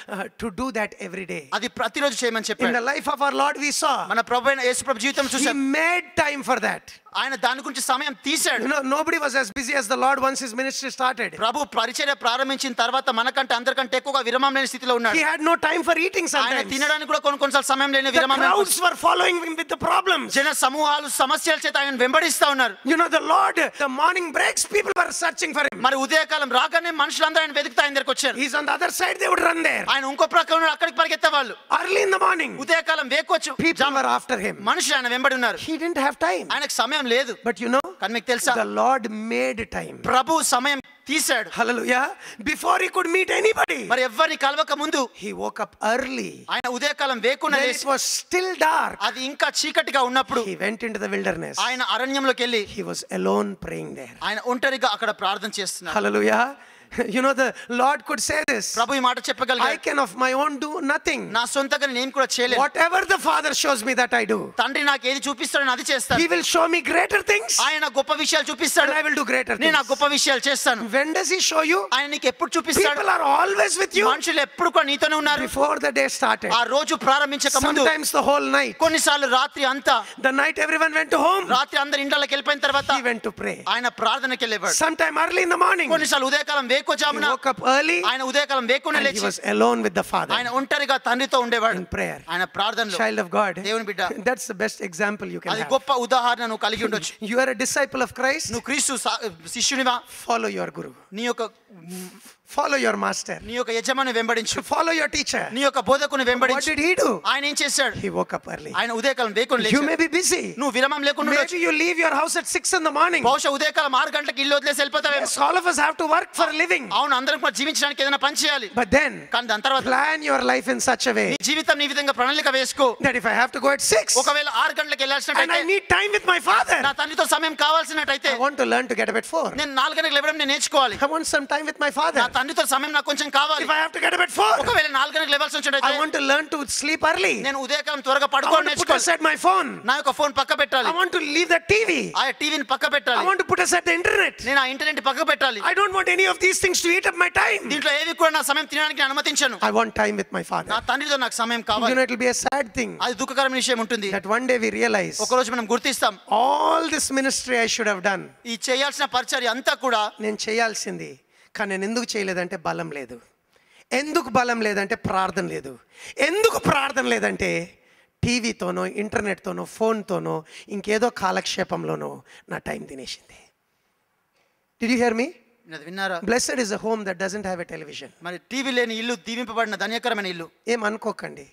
to do that every day. అది ప్రతిరోజు చేయమని In చెప్పాడు. the life of our Lord we saw, మన ప్రభు అయిన యేసు ప్రభు జీవితం He చూసాం. made time for that. ఆయన దాని గురించి సమయం తీశాడు. You know, nobody was as busy as the Lord once His ministry started. ప్రభు పరిచర్య ప్రారంభించిన తర్వాత మనకంటే అందరికంటే ఎక్కువగా విరామం లేని స్థితిలో ఉన్నాడు. He had no time for eating ఆయన sometimes. తినడానికి కూడా కొన్నిసార్లు సమయం లేని The విరామం లేని crowds were following Him with the problems. జన సమూహాలు సమస్యల చేత ఆయన వెంబడిస్తా ఉన్నారు. You know, the Lord, the morning breaks, people were searching for Him. మరి ఉదయకాలం రాగానే మనుషులందరూ ఆయన వెతుకుతా ఆయన దగ్గరికి వచ్చారు. He's on the other side, they would run there. ఆయన ఇంకో ప్రక్కన అక్కడికి పరిగెత్తేవాళ్ళు. Early in the morning, ఉదయకాలం వేకొచ్చు people were after Him. మనుషులు ఆయన వెంబడి ఉన్నారు. He didn't have time. ఆయనకు సమయం లేదు. But you know, కానీ మీకు తెలుసా, the Lord made time. ప్రభు సమయం తీశాడు. Hallelujah. Before He could meet anybody, మరి ఎవరిని కలవక ముందు He woke up early. ఆయన ఉదయకాలం వేకున్న When it was still dark, అది ఇంకా చీకటిగా ఉన్నప్పుడు He went into the wilderness. ఆయన అరణ్యంలోకి వెళ్ళి He was alone praying there. ఆయన ఒంటరిగా అక్కడ ప్రార్థన చేస్తున్నారు. Hallelujah. You know, the Lord could say this, ప్రభు ఈ మాట I చెప్పగలిగాడు, can of my own do nothing. నా సొంతంగా నేను కూడా చేయలేను. Whatever the Father shows me, that I do. తండ్రి నాకు ఏది చూపిస్తాడో నేను అది చేస్తాను. He will show me greater things, ఆయన గొప్ప విషయాలు and చూపిస్తాడు, I will do greater నేను ఆ things. గొప్ప విషయాలు చేస్తాను. When does He show you? ఆయన నీకు ఎప్పుడు చూపిస్తాడు? People are always with you మనుషులు ఎప్పుడు కూడా నీతోనే ఉన్నారు. before the day started. ఆ రోజు ప్రారంభించక ముందు, Sometimes the whole night. కొన్నిసార్లు రాత్రి అంతా, The night everyone went to home, రాత్రి అందరు ఇంట్లోకి వెళ్ళిపోయిన తర్వాత He went to pray. ఆయన ప్రార్థనకి వెళ్ళేవాడు. Sometime early in the morning, కొన్నిసార్లు ఉదయకాలం He వేకోజామున woke up early, ఆయన ఉదయకాలం వేకునే and He లేచి was alone with the Father ఆయన ఒంటరిగా తండ్రితో ఉండేవాడు in prayer. ఆయన ప్రార్థనలో. Child of God, దేవుని బిడ్డ, that's the best example you can అది have. గొప్ప ఉదాహరణ నువ్వు కలిగి ఉండొచ్చు. You are a disciple of Christ, నువ్వు క్రీస్తు శిష్యునివా, follow your Guru. నీ యొక్క Follow your master. నీ యొక్క యజమాని వెంబడించు. Follow your teacher. నీ యొక్క బోధకుని What వెంబడించు. did he do? ఆయన ఏం చేశాడు? He woke up early. ఆయన ఉదయకాలం వేకుని You లేచాడు. may be busy. నువ్వు విరామం లేకుండా ఉండొచ్చు. Maybe you leave your house at 6 in the morning. బహుశా ఉదయకాలం 6 గంటలకు ఇల్లు వదిలేసి వెళ్ళిపోతావేమో. Yes, all of us have to work for a living. అవును, అందరం కూడా జీవించడానికి ఏదైనా పని చేయాలి. But then, కానీ దాని తర్వాత plan your life in such a way నీ జీవితం నీ విధంగా ప్రణాళిక వేసుకో. that if I have to go at 6 ఒకవేళ 6 గంటలకు and వెళ్ళాల్సినట్టయితే I need time with my father, నా తండ్రితో సమయం కావాల్సినట్టయితే I want to learn to get up at 4. నేను 4 గంటలకు లేవడం నేను నేర్చుకోవాలి. I want some time with my father. నా తండ్రితో సమయం నాకు కొంచెం కావాలి. If I have to get up at 4, ఒకవేళ 4 గంటలకు లేవాల్సి I వచ్చినట్టయితే want to learn to sleep early. నేను ఉదయకాలం త్వరగా I పడుకోవడం want to put నేర్చుకోవాలి. aside my phone. నా యొక్క ఫోన్ పక్క పెట్టాలి. I want to leave the TV. ఆ టీవీని పక్క I పెట్టాలి. want to put aside the internet. నేను ఆ ఇంటర్నెట్ పక్క పెట్టాలి. I don't want any of these things to eat up my time. దీంట్లో ఏవి కూడా నా సమయం తినడానికి నేను అనుమతించను. I want time with my father. నా తండ్రితో నాకు సమయం You కావాలి. know, it will be a sad thing అది దుఃఖకరమైన విషయం ఉంటుంది. that one day we realize ఒక రోజు మనం గుర్తిస్తాం, all this ministry I should have done. ఈ చేయాల్సిన పరిచర్య అంతా కూడా నేను చేయాల్సింది, కానీ నేను ఎందుకు చేయలేదంటే బలం లేదు. ఎందుకు బలం లేదంటే ప్రార్థన లేదు. ఎందుకు ప్రార్థన లేదంటే టీవీతోనో ఇంటర్నెట్తోనో ఫోన్తోనో ఇంకేదో కాలక్షేపంలోనో నా టైం తినేసింది. Did you hear me? అది విన్నారా? Blessed is a home that doesn't have a television. మరి టీవీ లేని ఇల్లు దీవింపబడిన ధన్యకరమైన ఇల్లు. ఏం అనుకోకండి.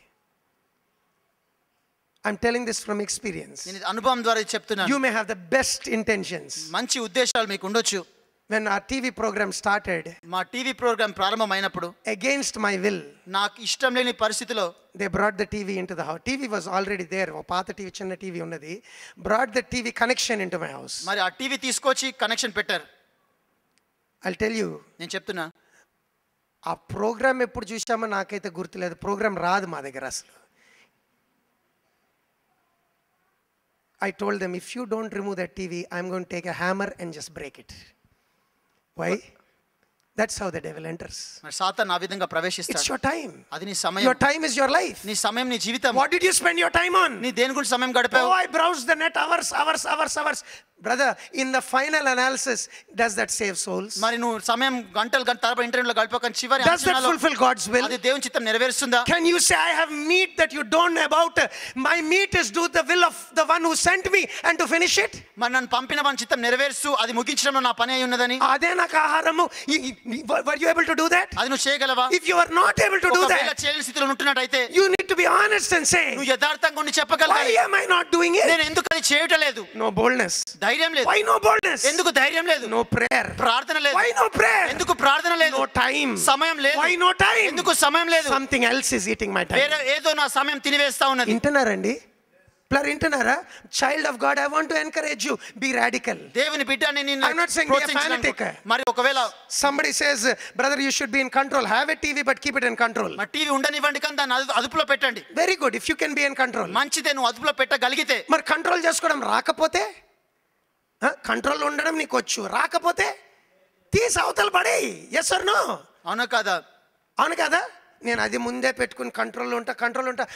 I'm telling this from experience. నేను అనుభవం ద్వారా ఇది చెప్తున్నాను. You may have the best intentions. మంచి ఉద్దేశాలు మీకు ఉండొచ్చు. When our TV program started, మా టీవీ ప్రోగ్రామ్ ప్రారంభమైనప్పుడు against my will, నాకు ఇష్టం లేని పరిస్థితిలో they brought the TV into the house. TV was already there. ఓ పాత టీవీ, చిన్న టీవీ ఉన్నది. Brought the TV connection into my house. మరి ఆ టీవీ తీసుకొచ్చి కనెక్షన్ పెట్టారు. I'll tell you, నేను చెప్తున్నా, ఆ ప్రోగ్రామ్ ఎప్పుడు చూసామో నాకైతే గుర్తులేదు. ప్రోగ్రామ్ రాదు మా దగ్గర అసలు. I told them, if you don't remove that TV, I'm going to take a hammer and just break it. Why? That's how the devil enters. మరి సాతాను ఆ విధంగా It's ప్రవేశిస్తాడు. your time. అది నీ Your సమయం. time is your life. నీ సమయం నీ జీవితం. What did you spend your time on? నీ దేని గురించి సమయం Oh, గడిపావు? I browsed the net hours. Brother, in the final analysis, does that save souls? మరి నువ్వు సమయం గంటలు తరబడి ఇంటర్నెట్లో గడిపోక చివరి Does that అంచనాలో fulfill God's will? అది దేవుని చిత్తం నెరవేరుస్తుందా? Can you say, I have meat that you don't know about? My meat is do the will of the one who sent me and to finish it? మరి నన్ను పంపిన వాని చిత్తం నెరవేరుస్తూ అది ముగించడంలో నా పని అయి ఉన్నదని. అదే నాకు ఆహారము. Were you able to do that? అది నువ్వు చేయగలవా? If you are not able to do ఒకవేళ that, చేయలేని స్థితిలో ఉంటున్నట్టయితే you need to be honest and say, నువ్వు యథార్థంగా ఉండి why చెప్పగలగాలి, am I not doing it? నేను ఎందుకు అది చేయటం లేదు? No boldness. ధైర్యం లేదు. Why no boldness? ఎందుకు ధైర్యం లేదు? No prayer. ప్రార్థన లేదు. Why no prayer? ఎందుకు ప్రార్థన లేదు? No time. సమయం లేదు. Why no time? ఎందుకు సమయం లేదు? Something else is eating my time. వేరే ఏదో నా సమయం తినివేస్తా ఉన్నది. వింటున్నారండి? వింటున్నారా? Child of God, I want to encourage you. Be radical. దేవుని బిడ్డ I'm not saying be a fanatic. మరి ఒకవేళ Somebody says, brother, you should be in control. Have a TV, but keep it in control. మరి TV ఉండనివ్వండి కానీ దాన్ని అదుపులో పెట్టండి. Very good. If you can be in control. మంచిదే, నువ్వు అదుపులో పెట్టగలిగితే. మరి కంట్రోల్ చేసుకోవడం రాకపోతే, కంట్రోల్ ఉండడం నీకు వచ్చు, రాకపోతే తీసి అవతల పడే. Yes or no? అవునా కాదా? అవును కదా. నేను అది ముందే పెట్టుకుని కంట్రోల్ ఉంటా.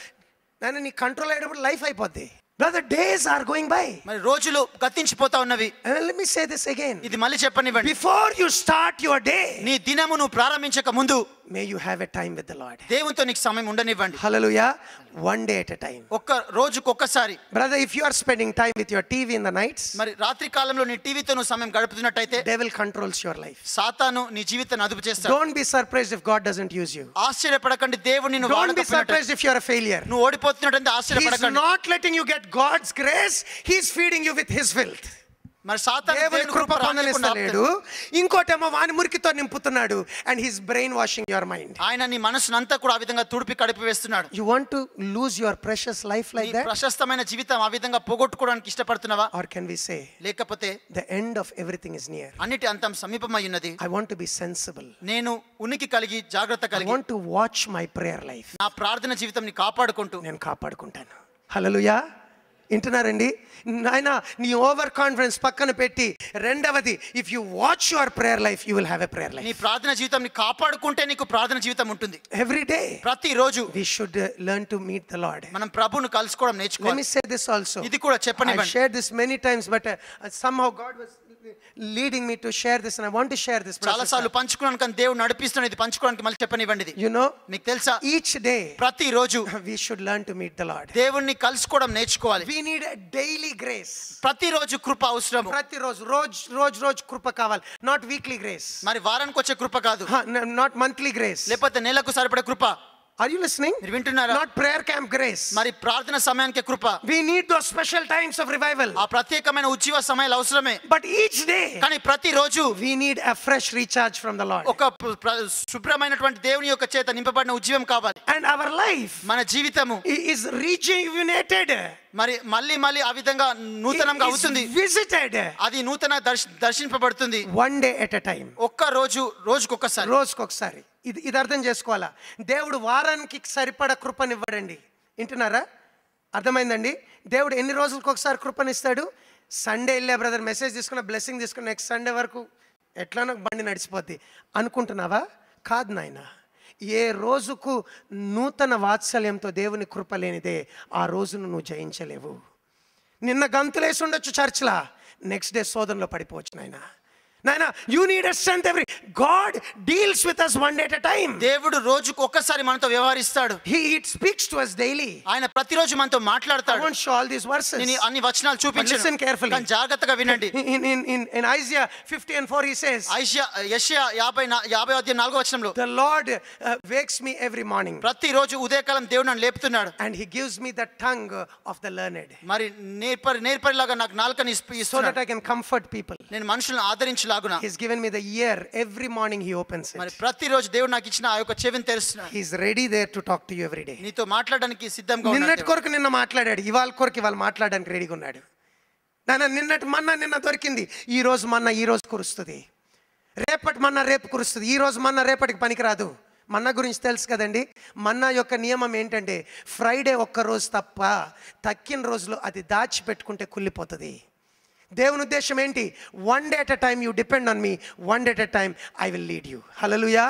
నేను నీ కంట్రోల్ అయ్యేటప్పుడు లైఫ్ అయిపోద్ది. Brother, days are going by. మరి రోజులు గతించిపోతా ఉన్నవి. And let me say this again. ఇది మళ్ళీ చెప్పనివ్వండి. Before you start your day, నీ దినము నువ్వు ప్రారంభించక ముందు may you have a time with the Lord. దేవునితో నీకు సమయం ఉండనివ్వండి. Hallelujah. One day at a time. ఒక్క రోజుకు ఒక్కసారి. Brother, if you are spending time with your TV in the nights, మరి రాత్రి కాలంలో నీ టీవీతో నువ్వు సమయం గడుపుతున్నట్టయితే devil controls your life. సాతాను నీ జీవితాన్ని అదుపు చేస్తాడు. Don't be surprised if God doesn't use you. ఆశ్చర్యపడకండి దేవుడు నిన్ను Don't be వాడకపోయినట్టు. surprised if you are a failure. నువ్వు ఓడిపోతున్నట్టు He's ఆశ్చర్యపడకండి. not letting you get God's grace. He's feeding you with his filth. మరి సాతాను దేవుని దేవుని కృప కృప పొందనిస్తలేడు. ఇంకోటేమో వాని మురికితో నింపుతున్నాడు. And he's brainwashing your mind. ఆయన నీ మనసునంతా కూడా ఆ విధంగా తుడిపి కడిపి వేస్తున్నాడు. You want to lose your precious life like నీ that? ప్రశస్తమైన జీవితం ఆ విధంగా పోగొట్టుకోవడానికి ఇష్టపడుతున్నావా? Or can we say, లేకపోతే the end of everything is near. అన్నిటి అంతం సమీపమై ఉన్నది. I want to be sensible. నేను ఉనికి కలిగి జాగ్రత్త I కలిగి want to watch my prayer life. నా ప్రార్థన జీవితం ని కాపాడుకుంటూ నేను కాపాడుకుంటాను. హల్లెలూయా. వింటున్నారండి? నాయన నీ ఓవర్ కాన్ఫిడెన్స్ పక్కన పెట్టి, రెండవది, if you watch your prayer life you will have a prayer life. నీ ప్రార్థన జీవితం ని కాపాడుకుంటే నీకు ప్రార్థన జీవితం ఉంటుంది. ఎవ్రీ డే, ప్రతిరోజు we should learn to meet the Lord. మనం ప్రభువును కలుసుకోవడం Let నేర్చుకోవాలి. me say this also. ఇది కూడా I చెప్పనివ్వండి. shared this many times, but somehow God was leading me to share this, and I want to share this. చాలా సార్లు పంచుకున్నాను కానీ దేవుడు నడిపిస్తున్నాడు, ఇది పంచుకోవడానికి మళ్ళీ చెప్పనివ్వండి ఇది. You know, మీకు తెలుసా each day ప్రతిరోజు we should learn to meet the Lord. దేవుణ్ణి కలుసుకోవడం నేర్చుకోవాలి. We need a daily grace. ప్రతిరోజు కృప అవసరం. ప్రతిరోజు రోజు కృప కావాలి, not weekly grace. మరి వారానికి వచ్చే కృప కాదు, not monthly grace. లేకపోతే నెలకు సరిపడే కృప. Are you listening? మీరు వింటున్నారా? Not prayer camp grace. మరి ప్రార్థన సమయానికి కృప. We need those special times of revival. ఆ ప్రత్యేకమైన ఉజ్జీవ సమయాలు అవసరమే. But each day, కానీ ప్రతిరోజు we need a fresh recharge from the Lord. ఒక శుభ్రమైనటువంటి దేవుని యొక్క చేత నింపబడిన ఉజ్జీవం కావాలి. And our life, మన జీవితము is rejuvenated. మరి మళ్ళీ ఆ విధంగా నూతనంగా అవుతుంది, visited. అది నూతన దర్శింపబడుతుంది. One day at a time. రోజుకొకసారి. ఇది అర్థం చేసుకోవాలా. దేవుడు వారానికి సరిపడా కృపనివ్వడండి. వింటున్నారా? అర్థమైందండి? దేవుడు ఎన్ని రోజులకు ఒకసారి కృపనిస్తాడు? సండే వెళ్ళే బ్రదర్ మెసేజ్ తీసుకున్న బ్లెస్సింగ్ తీసుకున్న నెక్స్ట్ సండే వరకు ఎట్లా నాకు బండి నడిచిపోద్ది అనుకుంటున్నావా? కాదు నాయన. ఏ రోజుకు నూతన వాత్సల్యంతో దేవుని కృప లేనిదే ఆ రోజును నువ్వు జయించలేవు. నిన్న గంతులేసి ఉండొచ్చు చర్చ్లా, నెక్స్ట్ డే శోధనలో పడిపోవచ్చు నాయన. నాయనా, you need a strength every. God deals with us one day at a time. దేవుడు రోజుకు ఒక్కసారి మనతో వ్యవహరిస్తాడు. He speaks to us daily. ఆయన ప్రతిరోజు మనతో మాట్లాడతాడు. I won't show all these verses. నేను అన్ని వచనాలు చూపించను. Listen carefully. కానీ జాగ్రత్తగా వినండి. In Isaiah 50:4 he says, యెషయా 50:4 the Lord wakes me every morning. ప్రతిరోజు ఉదయకాలం దేవుడు నన్ను లేపుతున్నాడు. And he gives me the tongue of the learned. మరి నేర్పరిలాగా నాకు నాలుకని ఇస్తున్నాడు. So that I can comfort people. నేను మనుషులను ఆదరించలాగున. He's given me the ear. Every morning he opens it. మరి ప్రతిరోజు దేవుడు నాకు ఇచ్చిన ఆ యొక్క చెవిని తెరుస్తున్నాడు. He's ready there to talk to you every day. నీతో మాట్లాడడానికి సిద్ధంగా ఉన్నాడు. నిన్నటి కొరకు నిన్న మాట్లాడాడు, ఇవాళ కొరకు ఇవాళ మాట్లాడడానికి రెడీగా ఉన్నాడు. నాన్న నిన్నటి మన్నా నిన్న దొరికింది, ఈ రోజు మన్నా ఈ రోజు కురుస్తుంది. రేపటి మన్నా రేపు కురుస్తుంది. ఈ రోజు మన్నా రేపటికి పనికిరాదు. మన్నా గురించి తెలుసు కదండి. మన్నా యొక్క నియమం ఏంటంటే ఫ్రైడే ఒక్క రోజు తప్ప తక్కిన రోజులు అది దాచిపెట్టుకుంటే కుళ్ళిపోతుంది. దేవుని ఉద్దేశం ఏంటి? One day at a time you depend on me, one day at a time I will lead you. Hallelujah.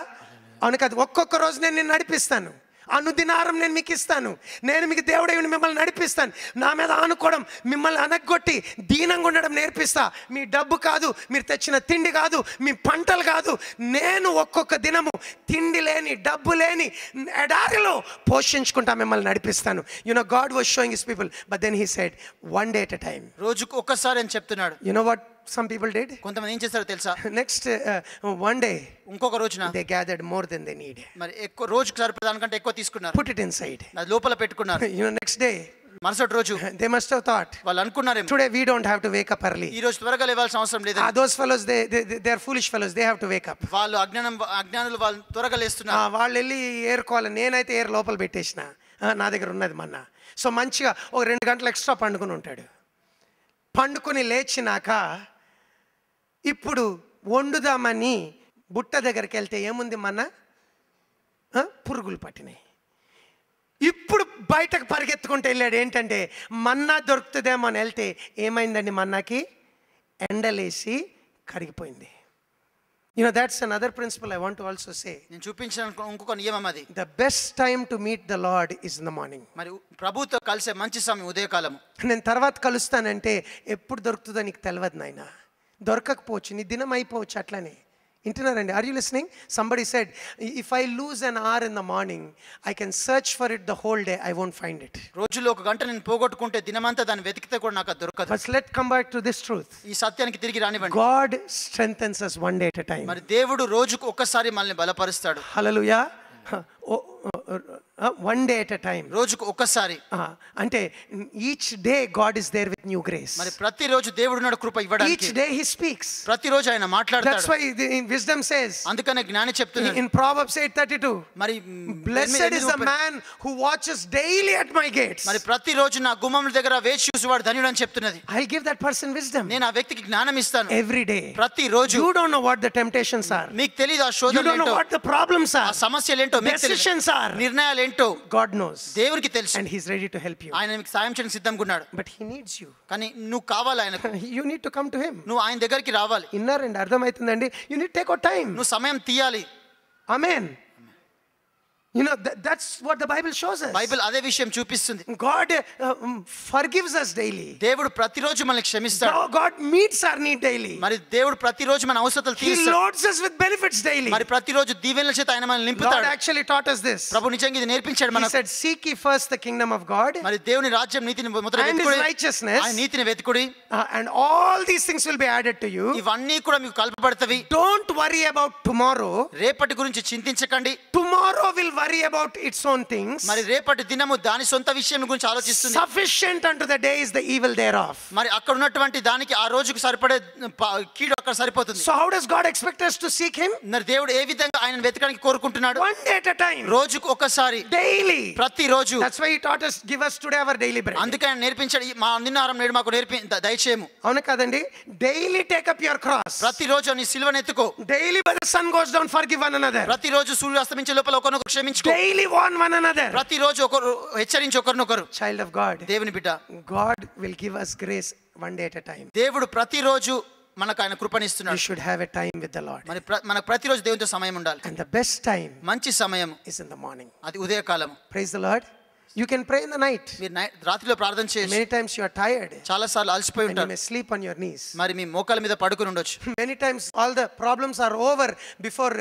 అవును కాదు, ఒక్కొక్క రోజు నేను నిన్ను నడిపిస్తాను. అనుదినారం నేను మీకు ఇస్తాను. నేను మీకు దేవుడై మిమ్మల్ని నడిపిస్తాను. నా మీద ఆనుకోవడం, మిమ్మల్ని అనగొట్టి దీనంగా ఉండడం నేర్పిస్తా. మీ డబ్బు కాదు, మీరు తెచ్చిన తిండి కాదు, మీ పంటలు కాదు. నేను ఒక్కొక్క దినము తిండి లేని డబ్బు లేని ఎడారిలో పోషించుకుంటా మిమ్మల్ని నడిపిస్తాను. You know God was showing his people, but then he said one day at a time. రోజుకు ఒక్కసారి అని చెప్తున్నాడు. You know what some people did? కొంతమంది ఏం చేస్తారో తెలుసా? నెక్స్ట్ one day ఇంకొక రోజున they gathered more than they need. మరి ఎక్కువ రోజుకు సరిపడానికంటే ఎక్కువ తీసుకున్నారు. Put it inside. అది లోపల పెట్టుకున్నారు. You know, next day మరుసటి రోజు they must have thought, వాళ్ళు అనుకున్నారేమో, today we don't have to wake up early. ఈ రోజు త్వరగా లేవాల్సిన అవసరం లేదు. Those fellows they are foolish fellows, they have to wake up. వాళ్ళు అజ్ఞానులు, వాళ్ళు త్వరగా లేస్తున్నారు. వాళ్ళు వెళ్ళి ఏరుకోవాలి. నేనైతే ఏరు లోపల పెట్టేసిన, నా దగ్గర ఉన్నది మన్నా. సో మంచిగా ఒక 2 గంటలు ఎక్స్ట్రా పండుకొని ఉంటాడు. పండుకొని లేచినాక ఇప్పుడు వండుదామని బుట్ట దగ్గరికి వెళ్తే ఏముంది? మన్నా పురుగులు పట్టినాయి. ఇప్పుడు బయటకు పరిగెత్తుకుంటూ వెళ్ళాడు. ఏంటంటే మన్నా దొరుకుతుందేమో అని వెళ్తే ఏమైందండి? మన్నాకి ఎండలేసి కరిగిపోయింది. You know, that's another principle I want to also say. నేను చూపించిన ఇంకొక నియమం అది. The best time to meet the Lord is in the morning. మరి ప్రభుతో కలిసే మంచి సమయం ఉదయకాలం. నేను తర్వాత కలుస్తానంటే ఎప్పుడు దొరుకుతుందో నీకు తెలియదు నాయన. దొరకకపోవచ్చు, నీ దినం అయిపోవచ్చు. అట్లానే వింటున్నారండి? Are you listening? Somebody said, if I lose an hour in the morning I can search for it the whole day, I won't find it. రోజులో 1 గంట నేను పోగొట్టుకుంటే దినమంతా దాన్ని వెతికితే కూడా నాకు దొరకదు. But let's come back to this truth. ఈ సత్యానికి తిరిగి రానివ్వండి. God strengthens us one day at a time. మరి దేవుడు రోజుకు ఒక్కసారి మనల్ని బలపరుస్తాడు. Hallelujah. One day at a time. రోజుకు ఒక్కసారి అంటే each day God is there with new grace. మరి ప్రతిరోజు దేవుడు ఉన్నాడు కృప ఇవ్వడానికి. Each day he speaks. ప్రతిరోజు ఆయన మాట్లాడతాడు. That's why in wisdom says, అందుకనే జ్ఞాని చెప్తున్నాడు ఇన్ ప్రావర్బ్స్ 8:32, మరి blessed is the man who watches daily at my gates. మరి ప్రతిరోజు నా గుమ్మముల దగ్గర వేచి చూసేవాడు ధన్యుడు అని చెప్తున్నది. I will give that person wisdom. నేను ఆ వ్యక్తికి జ్ఞానం ఇస్తాను ఎవ్రీ డే, ప్రతిరోజు. You don't know what the temptations are. మీకు తెలియదు ఆ శోధనలు ఏంటో. You don't know what the problems are. ఆ సమస్యలు ఏంటో మీకు తెలియదు. Decisions are. నిర్ణయాలు ఏంటో God knows. దేవునికి తెలుసు. And he is ready to help you. ఆయన మీకు సాయం చేయడానికి సిద్ధంగా ఉన్నాడు. But he needs you. కానీ నువ్వు కావాలి ఆయనకు. You need to come to him. నువ్వు ఆయన దగ్గరికి రావాలి. ఇన్నారండి, అర్థమవుతుందండి? You need to take out time. నువ్వు సమయం తీయాలి. Amen. You know, that's what the Bible shows us. Bible అదే విషయం చూపిస్తుంది. God forgives us daily. దేవుడు ప్రతిరోజు మనల్ని క్షమిస్తాడు. God meets our need daily. మరి దేవుడు ప్రతిరోజు మన అవసరతలు He తీరుస్తాడు. loads us with benefits daily. మరి ప్రతిరోజు దీవెనల చేత ఆయన మనల్ని Lord నింపుతాడు. actually taught us this. ప్రభు నిజంగా ఇది నేర్పించాడు He మనకు. said, seek ye first the kingdom of God మరి దేవుని రాజ్యం నీతిని మొదట and his వెతుకుడి. righteousness, ఆయన నీతిని వెతుకుడి. and all these things will be added to you. ఇవన్నీ కూడా మీకు కల్పబడతవి. Don't worry about tomorrow. రేపటి గురించి చింతించకండి. Tomorrow will worry about its own things. మరి రేపటి దినము దాని సొంత విషయం గురించి ఆలోచిస్తుంది. Sufficient unto the day is the evil thereof. మరి అక్కడ ఉన్నటువంటి దానికి ఆ రోజుకు సరిపడే కీడు అక్కడ సరిపోతుంది. So how does God expect us to seek him? మరి దేవుడు ఏ విధంగా ఆయనను వెతకడానికి కోరుకుంటున్నాడు? One day at a time. రోజుకు ఒకసారి, Daily. ప్రతిరోజు. That's why he taught us, give us today our daily bread. అందుకే ఆయన నేర్పించాడు, మా నిన్నారం నేడు మాకు దయచేయము. అవునా కదండి? Daily take up your cross. ప్రతిరోజు నీ సిలువను ఎత్తుకో. Daily by the sun goes down, forgive one another. ప్రతిరోజు సూర్యుడు అస్తమించే లోపల ఒకరినొకరు క్షమించుకో. Daily warn one another. ప్రతిరోజు ఒకరు హెచ్చరించి ఒకరినొకరు. Child of God, దేవుని బిడ్డ, God will give us grace one day at a time. దేవుడు ప్రతిరోజు మనకు ఆయన You కృపనిస్తున్నాడు. should have a time with the Lord. మరి మనకు ప్రతిరోజు దేవునితో సమయం ఉండాలి. And the best time మంచి సమయం is in the morning. అది ఉదయకాలం. Praise the Lord. You can pray in the night. మీరు రాత్రిలో ప్రార్థన చేయొచ్చు. Many times you are tired చాలా సార్లు అలసిపోయి and you ఉంటారు. may sleep on your knees. మరి మీ మోకాల మీద పడుకుని ఉండొచ్చు. Many times all the problems are over before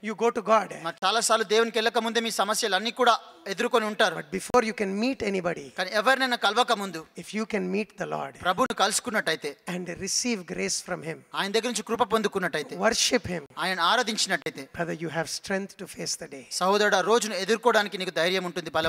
you go to God. మరి చాలా సార్లు దేవునికి వెళ్ళక ముందే మీ సమస్యలు అన్ని కూడా ఎదుర్కొని ఉంటారు. But before you can meet anybody, కానీ ఎవరినైనా కలవక ముందు if you can meet the Lord ప్రభువును కలుసుకున్నట్టయితే, and receive grace from him, ఆయన దగ్గర నుంచి కృప పొందుకున్నట్టయితే, worship him, ఆయన ఆరాధించినట్టయితే, brother, you have strength to face the day. సహోదరుడు ఆ రోజును ఎదుర్కోవడానికి నీకు ధైర్యం ఉంటుంది, బలం